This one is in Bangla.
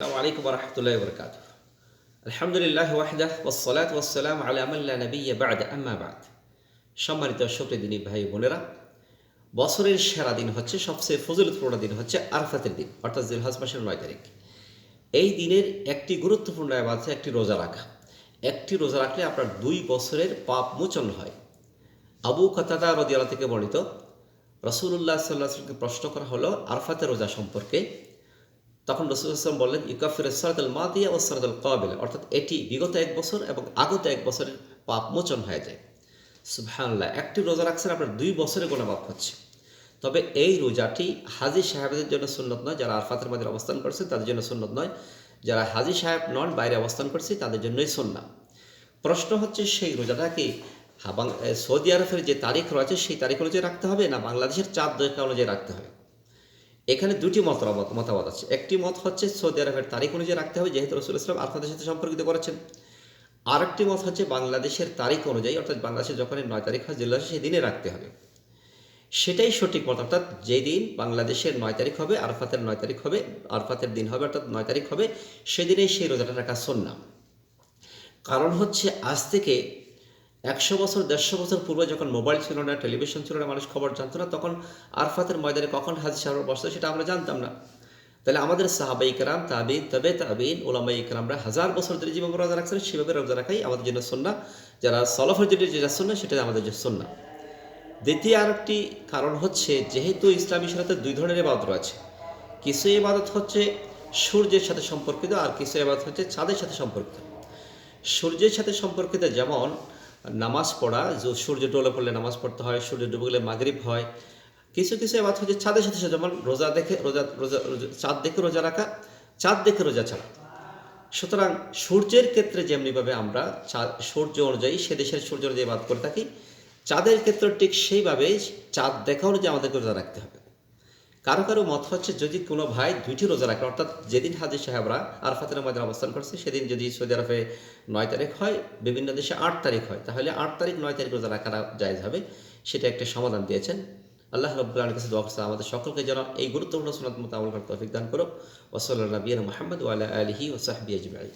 আসসালামু আলাইকুম ওয়া রাহমাতুল্লাহি ওয়া বারাকাতুহু। আলহামদুলিল্লাহি ওয়াহদাহু ওয়াস-সালাতু ওয়াস-সালামু আলা মান লা নাবিয়্যা বা'দা আম্মা বা'দ। সম্মানিত সুপ্রিয় দিনী ভাই বোনেরা, বছরের সেরা দিন হচ্ছে, সবচেয়ে ফজিলতপূর্ণ দিন হচ্ছে আরাফাতের দিন, অর্থাৎ জিলহজ মাসের ৯ তারিখ। এই দিনের একটি গুরুত্বপূর্ণ ইবাদত হচ্ছে একটি রোজা রাখা। একটি রোজা রাখলে আপনার ২ বছরের পাপ মোচন হয়। আবু কাতাদা রাদিয়াল্লাহু থেকে বর্ণিত, রাসূলুল্লাহ সাল্লাল্লাহু আলাইহি ওয়াসাল্লামকে প্রশ্ন করা হলো আরাফাতের রোজা সম্পর্কে। তখন রাসূলুল্লাহ সাল্লাল্লাহু আলাইহি ওয়াসাল্লাম বললেন, ইউকাফিরু সানাতাল মাদিয়া ওয়াস সানাতাল কাবিলা, অর্থাৎ এটি বিগত এক বছর এবং আগত এক বছরের পাপ মোচন হয়ে যায়। সুবহানাল্লাহ, একটি রোজা রাখছেন আপনার ২ বছরের গুনাহ মাফ হচ্ছে। তবে এই রোজাটি হাজী সাহেবদের জন্য সুন্নত নয়, যারা আরাফাতের মধ্যে অবস্থান করছেন তাদের জন্য সুন্নত নয়। যারা হাজী সাহেব নন, বাইরে অবস্থান করছে, তাদের জন্যই সুন্নাহ। প্রশ্ন হচ্ছে, সেই রোজাটা কি সৌদি আরবের যে তারিখ রয়েছে সেই তারিখ অনুযায়ী রাখতে হবে, না বাংলাদেশের চাঁদ দেখা অনুযায়ী রাখতে হবে? এখানে দুটি মতামত আছে। একটি মত হচ্ছে সৌদি আরবের তারিখ অনুযায়ী রাখতে হবে, যেহেতু রাসূলুল্লাহ সাল্লাল্লাহু আলাইহি ওয়াসাল্লাম আরাফাতের সাথে সম্পর্কিত করেছেন। আরেকটি মত হচ্ছে বাংলাদেশের তারিখ অনুযায়ী, অর্থাৎ বাংলাদেশে যখন ৯ তারিখ হয় জিলহজ, সেই দিনে রাখতে হবে। সেটাই সঠিক মত, অর্থাৎ যেদিন বাংলাদেশের ৯ তারিখ হবে, আরাফাতের ৯ তারিখ হবে, আরাফাতের দিন হবে, অর্থাৎ ৯ তারিখ হবে, সেদিনেই সেই রোজাটা রাখা সুন্নাহ। কারণ হচ্ছে, আজ থেকে ১০০ বছর ১৫০ বছর পূর্বে যখন মোবাইল ছিল না, টেলিভিশন ছিল না, মানুষ খবর জানতো না, তখন আরাফাতের ময়দানে কখন হাজী সাহেবরা বসতো সেটা আমরা জানতাম না। তাহলে আমাদের সাহাবায়ে কেরাম, তাবিঈন, তবে তাবিঈন, উলামায়ে কেরামরা ১০০০ বছর ধরে যেভাবে রোজা রাখছেন সেভাবে রোজা রাখাই আমাদের জন্য সুন্নাহ। যারা সলফের জন্য যেটা সুন্নাহ সেটা আমাদের জন্য সুন্নাহ। দ্বিতীয় আরেকটি কারণ হচ্ছে, যেহেতু ইসলামী শরীয়তে ২ ধরনের ইবাদত রয়েছে। কিছু ইবাদত হচ্ছে সূর্যের সাথে সম্পর্কিত, আর কিছু ইবাদত হচ্ছে চাঁদের সাথে সম্পর্কিত। সূর্যের সাথে সম্পর্কিত যেমন নামাজ পড়া, সূর্য ডোলে পড়লে নামাজ পড়তে হয়, সূর্য ডুবে গেলে মাগরিব হয়। কিছু ইবাদত হচ্ছে চাঁদের সাথে, যেমন রোজা দেখে চাঁদ দেখে রোজা রাখা, চাঁদ দেখে রোজা ছাড়া। সুতরাং সূর্যের ক্ষেত্রে যেমনিভাবে আমরা সূর্য অনুযায়ী, সে দেশের সূর্য অনুযায়ী ইবাদত করে থাকি, চাঁদের ক্ষেত্রে ঠিক সেইভাবে চাঁদ দেখা অনুযায়ী আমাদেরকে রোজা রাখতে হবে। কারো কারো মত হচ্ছে, যদি কোনো ভাই ২টি রোজা রাখে, অর্থাৎ যেদিন হাজী সাহেবরা আরাফাতের ময়দানে অবস্থান করছে সেদিন যদি সৌদি আরবে ৯ তারিখ হয়, বিভিন্ন দেশে ৮ তারিখ হয়, তাহলে ৮ তারিখ ৯ তারিখ রোজা রাখাটা জায়েজ হবে। সেটা একটা সমাধান দিয়েছেন। আল্লাহ রাব্বুল আলামিনের কাছে দোয়া করছি আমাদের সকলকে যেন এই গুরুত্বপূর্ণ সুন্নাত মতো আমল করার তৌফিক দান করুক। ওয়া সাল্লাল্লাহু আলা নবিয়িনা মুহাম্মদ ওয়া আলা আলিহি ওয়া সাহবিহি আজমাইন।